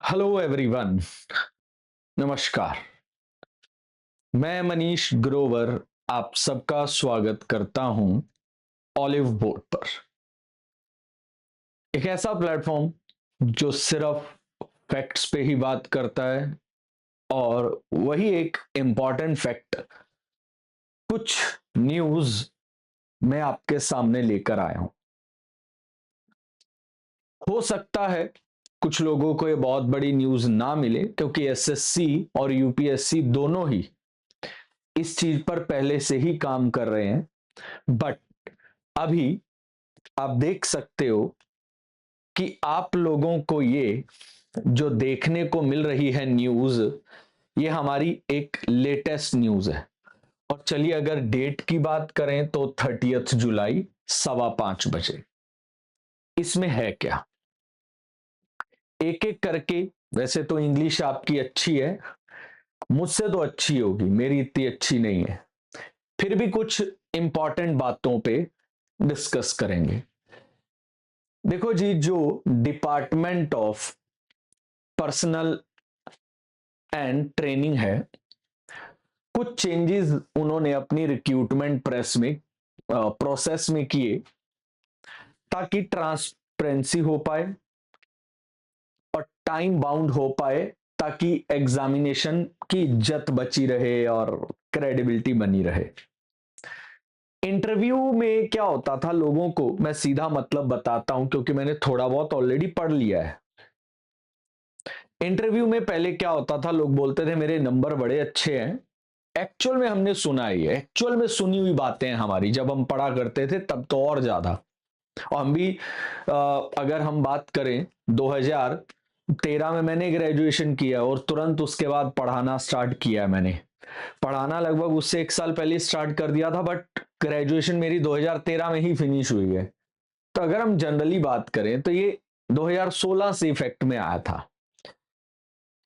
Hello everyone. नमस्कार। मैं मनीष ग्रोवर आप सबका स्वागत करता हूं ऑलिव बोर्ड पर। एक ऐसा प्लेटफॉर्म जो सिर्फ फैक्ट्स पे ही बात करता है और वही एक इम्पॉर्टेंट फैक्ट कुछ न्यूज मैं आपके सामने लेकर आया हूं। हो सकता है कुछ लोगों को ये बहुत बड़ी न्यूज ना मिले क्योंकि एसएससी और यूपीएससी दोनों ही इस चीज पर पहले से ही काम कर रहे हैं। बट अभी आप देख सकते हो कि आप लोगों को ये जो देखने को मिल रही है न्यूज, ये हमारी एक लेटेस्ट न्यूज है। और चलिए अगर डेट की बात करें तो 30 जुलाई 5:15 बजे। इसमें है क्या, एक एक करके। वैसे तो इंग्लिश आपकी अच्छी है, मुझसे तो अच्छी होगी, मेरी इतनी अच्छी नहीं है, फिर भी कुछ इंपॉर्टेंट बातों पे डिस्कस करेंगे। देखो जी, जो department of personal and training है, कुछ चेंजेस उन्होंने अपनी रिक्रूटमेंट प्रोसेस में किए ताकि ट्रांसपेरेंसी हो पाए और टाइम बाउंड हो पाए, ताकि एग्जामिनेशन की इज्जत बची रहे और क्रेडिबिलिटी बनी रहे। इंटरव्यू में क्या होता था, लोगों को मैं सीधा मतलब बताता हूं क्योंकि मैंने थोड़ा बहुत ऑलरेडी पढ़ लिया है। इंटरव्यू में पहले क्या होता था, लोग बोलते थे मेरे नंबर बड़े अच्छे हैं। एक्चुअल में हमने सुना ही है, एक्चुअल में सुनी हुई बातें हैं हमारी, जब हम पढ़ा करते थे तब तो और ज्यादा। और हम भी अगर हम बात करें 2013 में मैंने ग्रेजुएशन किया और तुरंत उसके बाद पढ़ाना स्टार्ट किया है। मैंने पढ़ाना लगभग उससे 1 साल पहले स्टार्ट कर दिया था, बट ग्रेजुएशन मेरी 2013 में ही फिनिश हुई है। तो अगर हम जनरली बात करें तो ये 2016 से इफेक्ट में आया था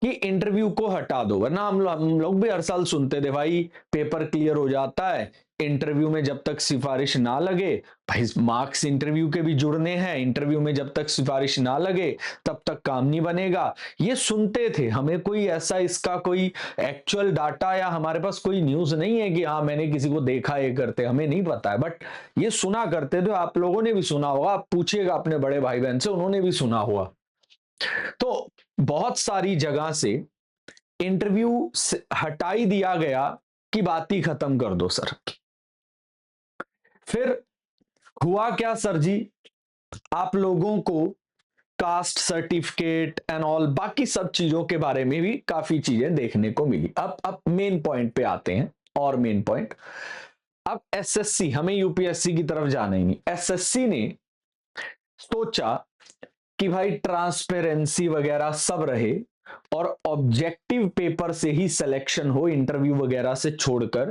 कि इंटरव्यू को हटा दो, वरना हम लोग भी हर साल सुनते थे भाई पेपर क्लियर हो जाता है, इंटरव्यू में जब तक सिफारिश ना लगे, भाई मार्क्स इंटरव्यू के भी जुड़ने हैं, इंटरव्यू में जब तक सिफारिश ना लगे तब तक काम नहीं बनेगा। ये सुनते थे, हमें कोई ऐसा इसका कोई एक्चुअल डाटा या हमारे पास कोई न्यूज नहीं है कि हाँ मैंने किसी को देखा ये करते, हमें नहीं पता है, बट ये सुना करते थे। आप लोगों ने भी सुना होगा, आप पूछिएगा अपने बड़े भाई बहन से, उन्होंने भी सुना होगा। तो बहुत सारी जगह से इंटरव्यू हटाई दिया गया कि बात ही खत्म कर दो सर। फिर हुआ क्या सर जी, आप लोगों को कास्ट सर्टिफिकेट एंड ऑल बाकी सब चीजों के बारे में भी काफी चीजें देखने को मिली। अब मेन पॉइंट पे आते हैं, और मेन पॉइंट, अब एसएससी, हमें यूपीएससी की तरफ जाना ही नहीं, एसएससी ने सोचा कि भाई ट्रांसपेरेंसी वगैरह सब रहे और ऑब्जेक्टिव पेपर से ही सिलेक्शन हो, इंटरव्यू वगैरह से छोड़कर।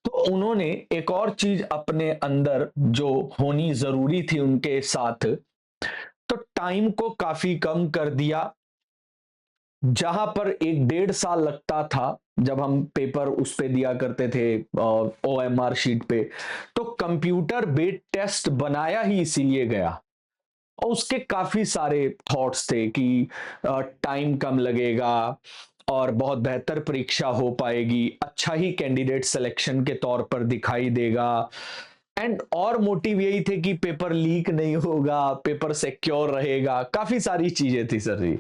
तो उन्होंने एक और चीज अपने अंदर जो होनी जरूरी थी उनके साथ, तो टाइम को काफी कम कर दिया। जहां पर 1 डेढ़ साल लगता था जब हम पेपर उस पे दिया करते थे ओएमआर शीट पे, तो कंप्यूटर बेस्ड टेस्ट बनाया ही इसीलिए गया। और उसके काफी सारे थॉट्स थे कि टाइम कम लगेगा और बहुत बेहतर परीक्षा हो पाएगी, अच्छा ही कैंडिडेट सिलेक्शन के तौर पर दिखाई देगा। एंड और मोटिव यही थे कि पेपर लीक नहीं होगा, पेपर सिक्योर रहेगा, काफी सारी चीजें थी सर जी।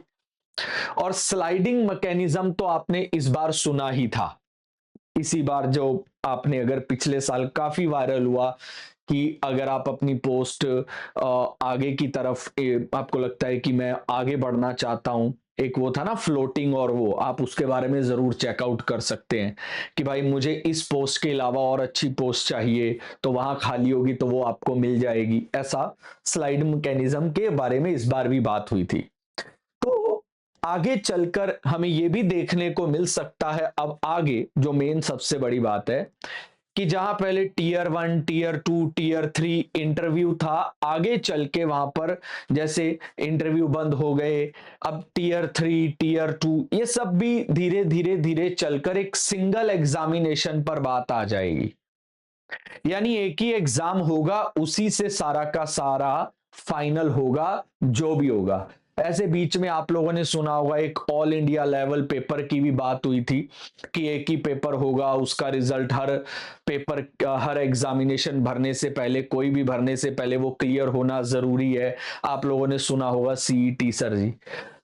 और स्लाइडिंग मैकेनिज्म तो आपने इस बार सुना ही था। इसी बार जो आपने, अगर पिछले साल काफी वायरल हुआ कि अगर आप अपनी पोस्ट आगे की तरफ आपको लगता है कि मैं आगे बढ़ना चाहता हूं, एक वो था ना फ्लोटिंग, और वो आप उसके बारे में जरूर चेकआउट कर सकते हैं कि भाई मुझे इस पोस्ट के अलावा और अच्छी पोस्ट चाहिए, तो वहां खाली होगी तो वो आपको मिल जाएगी। ऐसा स्लाइड मैकेनिज्म के बारे में इस बार भी बात हुई थी। तो आगे चलकर हमें यह भी देखने को मिल सकता है, अब आगे जो मेन सबसे बड़ी बात है कि जहां पहले टीयर 1 टीयर 2 टीयर 3 इंटरव्यू था, आगे चल के वहां पर जैसे इंटरव्यू बंद हो गए, अब टीयर 3 टीयर 2 ये सब भी धीरे धीरे धीरे चलकर एक सिंगल एग्जामिनेशन पर बात आ जाएगी। यानी एक ही एग्जाम होगा, उसी से सारा का सारा फाइनल होगा जो भी होगा। ऐसे बीच में आप लोगों ने सुना होगा एक ऑल इंडिया लेवल पेपर की भी बात हुई थी कि एक ही पेपर होगा, उसका रिजल्ट हर एग्जामिनेशन भरने से पहले, कोई भी भरने से पहले वो क्लियर होना जरूरी है। आप लोगों ने सुना होगा सीईटी सर जी।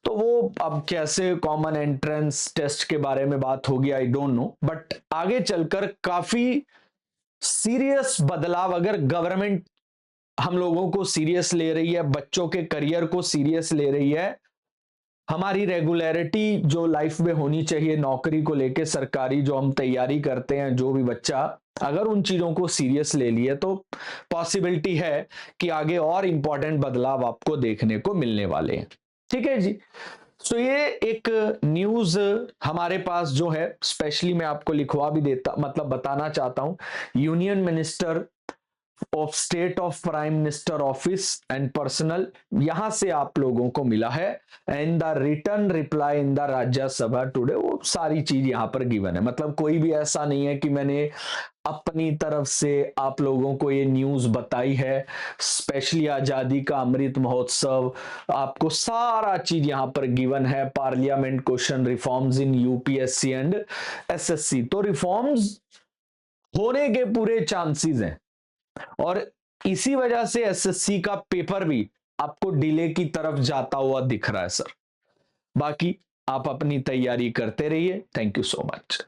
तो वो अब कैसे कॉमन एंट्रेंस टेस्ट के बारे में बात होगी आई डोंट नो, बट आगे चलकर काफी सीरियस बदलाव, अगर गवर्नमेंट हम लोगों को सीरियस ले रही है, बच्चों के करियर को सीरियस ले रही है, हमारी रेगुलरिटी जो लाइफ में होनी चाहिए नौकरी को लेके, सरकारी जो हम तैयारी करते हैं, जो भी बच्चा अगर उन चीजों को सीरियस ले लिए तो पॉसिबिलिटी है कि आगे और इंपॉर्टेंट बदलाव आपको देखने को मिलने वाले हैं। ठीक है जी। सो ये एक न्यूज हमारे पास जो है, स्पेशली मैं आपको लिखवा भी देता, मतलब बताना चाहता हूं, union minister of state of prime minister office and personal, यहां से आप लोगों को मिला है। And the return reply in the Rajya Sabha today, वो सारी चीज यहां पर गिवन है। मतलब कोई भी ऐसा नहीं है कि मैंने अपनी तरफ से आप लोगों को ये न्यूज बताई है। स्पेशली आजादी का अमृत महोत्सव, आपको सारा चीज यहां पर गिवन है। Parliament question, reforms in UPSC and SSC, तो रिफॉर्म्स होने के पूरे चांसेस हैं और इसी वजह से एसएससी का पेपर भी आपको डिले की तरफ जाता हुआ दिख रहा है सर। बाकी आप अपनी तैयारी करते रहिए। Thank you so much.